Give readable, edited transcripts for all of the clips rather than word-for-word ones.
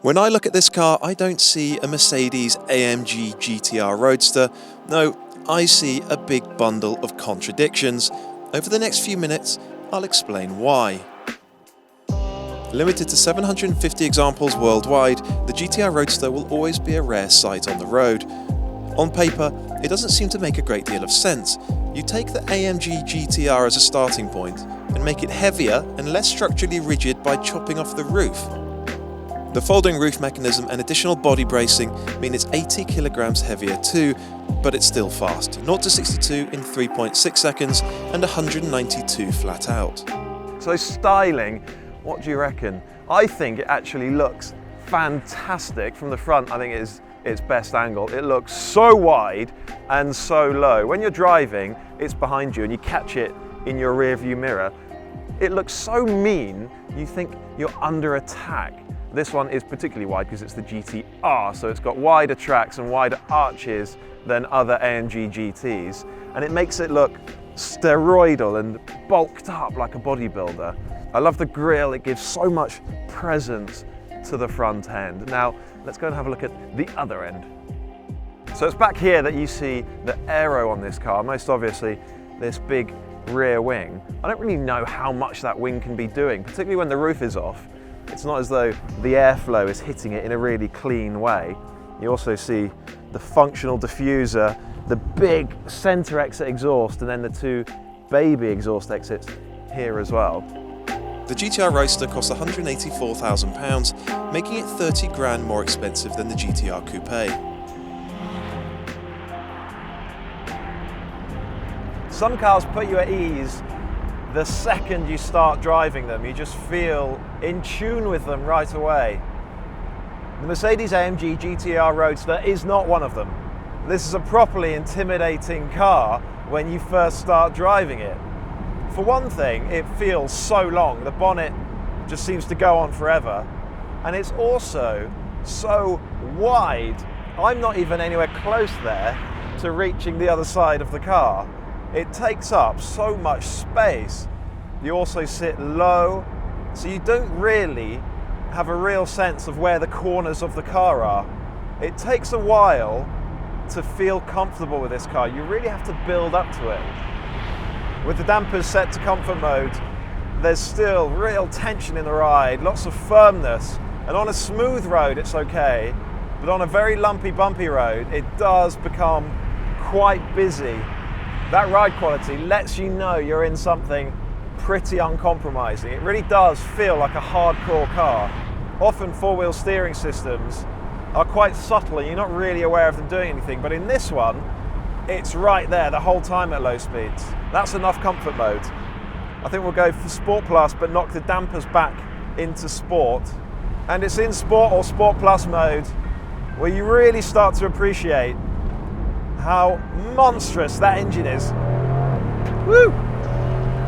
When I look at this car, I don't see a Mercedes-AMG GTR Roadster. No, I see a big bundle of contradictions. Over the next few minutes, I'll explain why. Limited to 750 examples worldwide, the GTR Roadster will always be a rare sight on the road. On paper, it doesn't seem to make a great deal of sense. You take the AMG GTR as a starting point and make it heavier and less structurally rigid by chopping off the roof. The folding roof mechanism and additional body bracing mean it's 80 kilograms heavier too, but it's still fast. 0 to 62 in 3.6 seconds and 192 flat out. So styling, what do you reckon? I think it actually looks fantastic from the front. I think it is its best angle. It looks so wide and so low. When you're driving, it's behind you and you catch it in your rear view mirror. It looks so mean, you think you're under attack. This one is particularly wide because it's the GTR, so it's got wider tracks and wider arches than other AMG GTs, and it makes it look steroidal and bulked up like a bodybuilder. I love the grille, it gives so much presence to the front end. Now, let's go and have a look at the other end. So it's back here that you see the aero on this car, most obviously this big rear wing. I don't really know how much that wing can be doing, particularly when the roof is off. It's not as though the airflow is hitting it in a really clean way. You also see the functional diffuser, the big center exit exhaust, and then the two baby exhaust exits here as well. The GTR Roadster costs £184,000, making it 30 grand more expensive than the GTR Coupe. Some cars put you at ease the second you start driving them. You just feel in tune with them right away. The Mercedes-AMG GTR Roadster is not one of them. This is a properly intimidating car when you first start driving it. For one thing, it feels so long. The bonnet just seems to go on forever. And it's also so wide. I'm not even anywhere close there to reaching the other side of the car. It takes up so much space. You also sit low, so you don't really have a real sense of where the corners of the car are. It takes a while to feel comfortable with this car. You really have to build up to it. With the dampers set to comfort mode, there's still real tension in the ride, lots of firmness, and on a smooth road it's okay, but on a very lumpy, bumpy road, it does become quite busy. That ride quality lets you know you're in something pretty uncompromising. It really does feel like a hardcore car. Often four-wheel steering systems are quite subtle and you're not really aware of them doing anything, but in this one, it's right there the whole time at low speeds. That's enough comfort mode. I think we'll go for Sport Plus, but knock the dampers back into Sport. And it's in Sport or Sport Plus mode where you really start to appreciate how monstrous that engine is. Woo!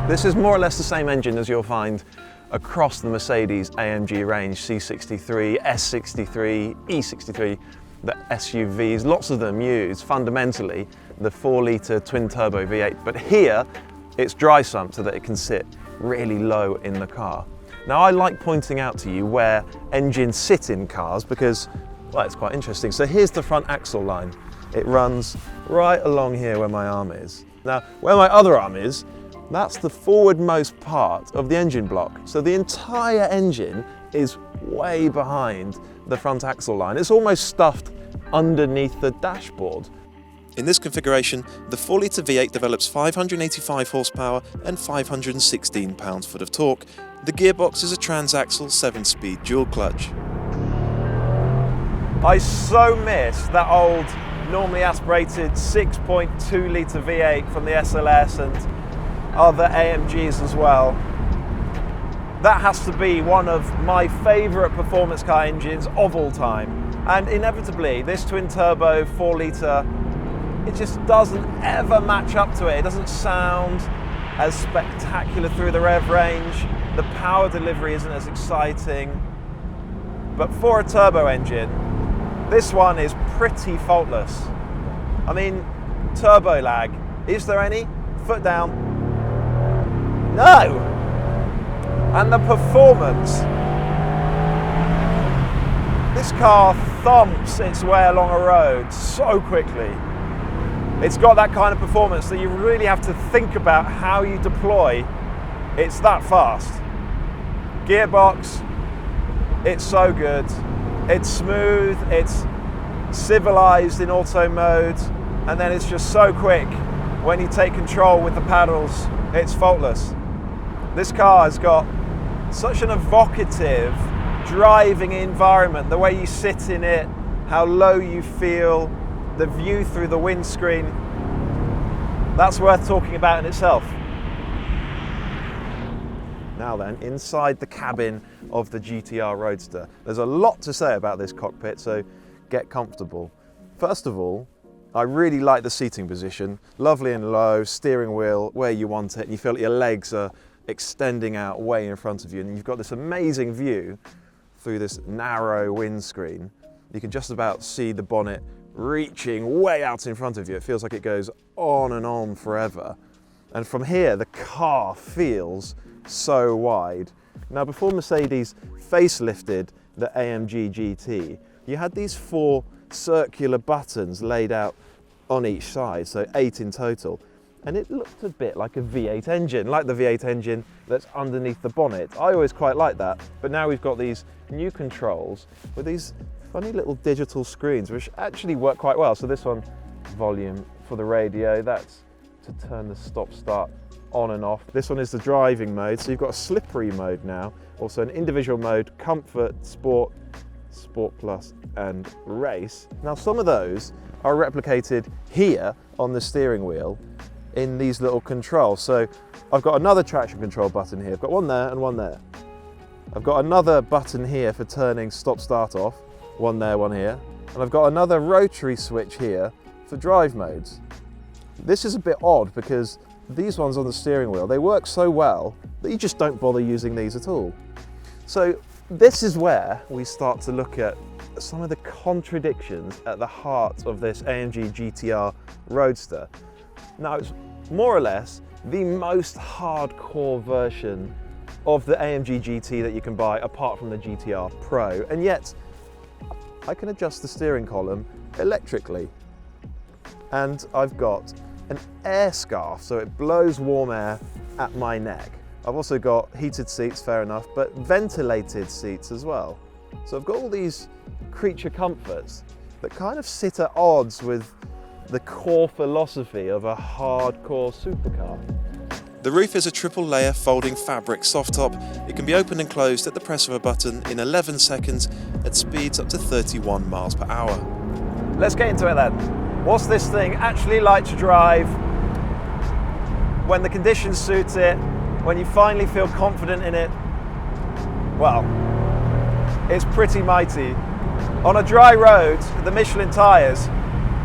This is more or less the same engine as you'll find across the Mercedes-AMG range, C63, S63, E63, the SUVs, lots of them use fundamentally the 4-litre twin-turbo V8, but here it's dry sump so that it can sit really low in the car. Now I like pointing out to you where engines sit in cars because, well, it's quite interesting. So here's the front axle line. It runs right along here where my arm is. Now, where my other arm is, that's the forwardmost part of the engine block. So the entire engine is way behind the front axle line. It's almost stuffed underneath the dashboard. In this configuration, the 4-litre V8 develops 585 horsepower and 516 pounds-foot of torque. The gearbox is a transaxle 7-speed dual clutch. I so miss that old normally aspirated 6.2 litre V8 from the SLS and other AMGs as well. That has to be one of my favourite performance car engines of all time. And inevitably, this twin-turbo 4-litre, it just doesn't ever match up to it. It doesn't sound as spectacular through the rev range. The power delivery isn't as exciting. But for a turbo engine, this one is pretty faultless. I mean, turbo lag, is there any? Foot down. No! And the performance. this car thumps its way along a road so quickly. It's got that kind of performance that you really have to think about how you deploy. It's that fast. Gearbox, it's so good. It's smooth, it's civilized in auto mode, and then it's just so quick when you take control with the paddles. It's faultless. This car has got such an evocative driving environment, the way you sit in it, how low you feel, the view through the windscreen. That's worth talking about in itself. Now then, inside the cabin of the GTR Roadster, there's a lot to say about this cockpit, so get comfortable. First of all, I really like the seating position. Lovely and low, steering wheel where you want it, and you feel like your legs are extending out way in front of you, and you've got this amazing view through this narrow windscreen. You can just about see the bonnet reaching way out in front of you. It feels like it goes on and on forever. And from here, the car feels so wide. Now, before Mercedes facelifted the AMG GT, you had these 4 circular buttons laid out on each side, so 8 in total. And it looked a bit like a V8 engine, like the V8 engine that's underneath the bonnet. I always quite like that, but now we've got these new controls with these funny little digital screens, which actually work quite well. So this one, volume for the radio, that's to turn the stop-start on and off. This one is the driving mode, so you've got a slippery mode now, also an individual mode, comfort, sport, sport plus, and race. Now some of those are replicated here on the steering wheel in these little controls. So I've got another traction control button here. I've got one there and one there. I've got another button here for turning stop start off, one there, one here. And I've got another rotary switch here for drive modes. This is a bit odd because these ones on the steering wheel, they work so well that you just don't bother using these at all. So this is where we start to look at some of the contradictions at the heart of this AMG GTR Roadster. Now, it's more or less the most hardcore version of the AMG GT that you can buy apart from the GTR Pro, and yet I can adjust the steering column electrically. And I've got an air scarf, so it blows warm air at my neck. I've also got heated seats, fair enough, but ventilated seats as well. So I've got all these creature comforts that kind of sit at odds with the core philosophy of a hardcore supercar. The roof is a triple layer folding fabric soft top. It can be opened and closed at the press of a button in 11 seconds at speeds up to 31 miles per hour. Let's get into it then. What's this thing actually like to drive when the conditions suit it, when you finally feel confident in it? Well, it's pretty mighty. On a dry road, the Michelin tyres,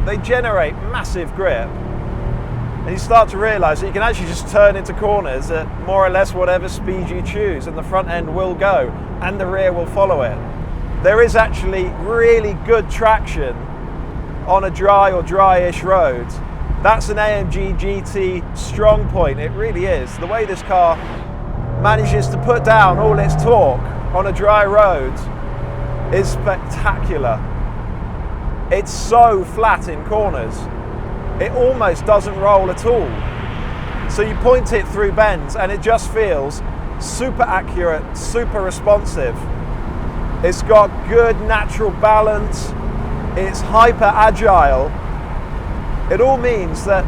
they generate massive grip. And you start to realise that you can actually just turn into corners at more or less whatever speed you choose, and the front end will go and the rear will follow it. There is actually really good traction on a dry or dry-ish road. That's an AMG GT strong point, it really is. The way this car manages to put down all its torque on a dry road is spectacular. It's so flat in corners, it almost doesn't roll at all. So you point it through bends and it just feels super accurate, super responsive. It's got good natural balance, it's hyper agile. It all means that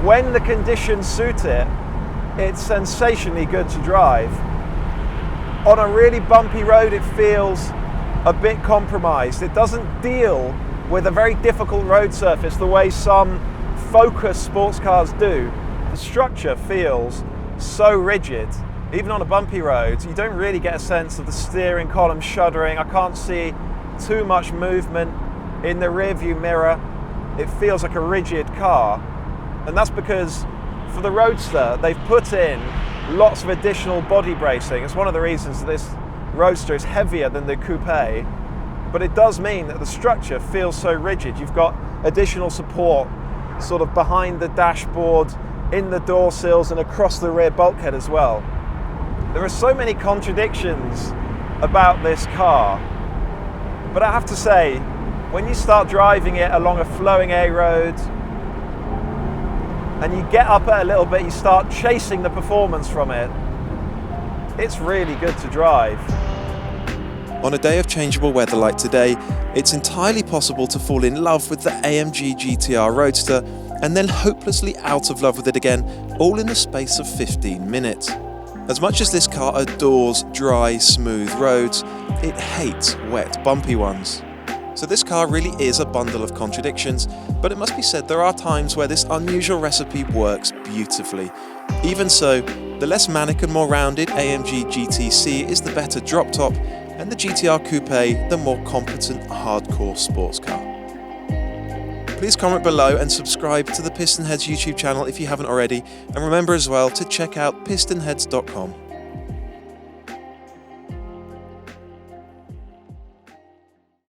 when the conditions suit it, it's sensationally good to drive. On a really bumpy road, it feels a bit compromised. It doesn't deal with a very difficult road surface the way some focused sports cars do. The structure feels so rigid. Even on a bumpy road, you don't really get a sense of the steering column shuddering. I can't see too much movement in the rear view mirror. It feels like a rigid car. And that's because for the Roadster, they've put in lots of additional body bracing. It's one of the reasons that this Roadster is heavier than the coupe, but it does mean that the structure feels so rigid. You've got additional support sort of behind the dashboard, in the door sills and across the rear bulkhead as well. There are so many contradictions about this car, But I have to say, when you start driving it along a flowing A road and you get up it a little bit, you start chasing the performance from it, it's really good to drive. On a day of changeable weather like today, it's entirely possible to fall in love with the AMG GTR Roadster and then hopelessly out of love with it again, all in the space of 15 minutes. As much as this car adores dry, smooth roads, it hates wet, bumpy ones. So this car really is a bundle of contradictions, but it must be said there are times where this unusual recipe works beautifully. Even so, the less manic and more rounded AMG GTC is the better drop top, and the GTR Coupe the more competent hardcore sports car. Please comment below and subscribe to the PistonHeads YouTube channel if you haven't already, and remember as well to check out PistonHeads.com.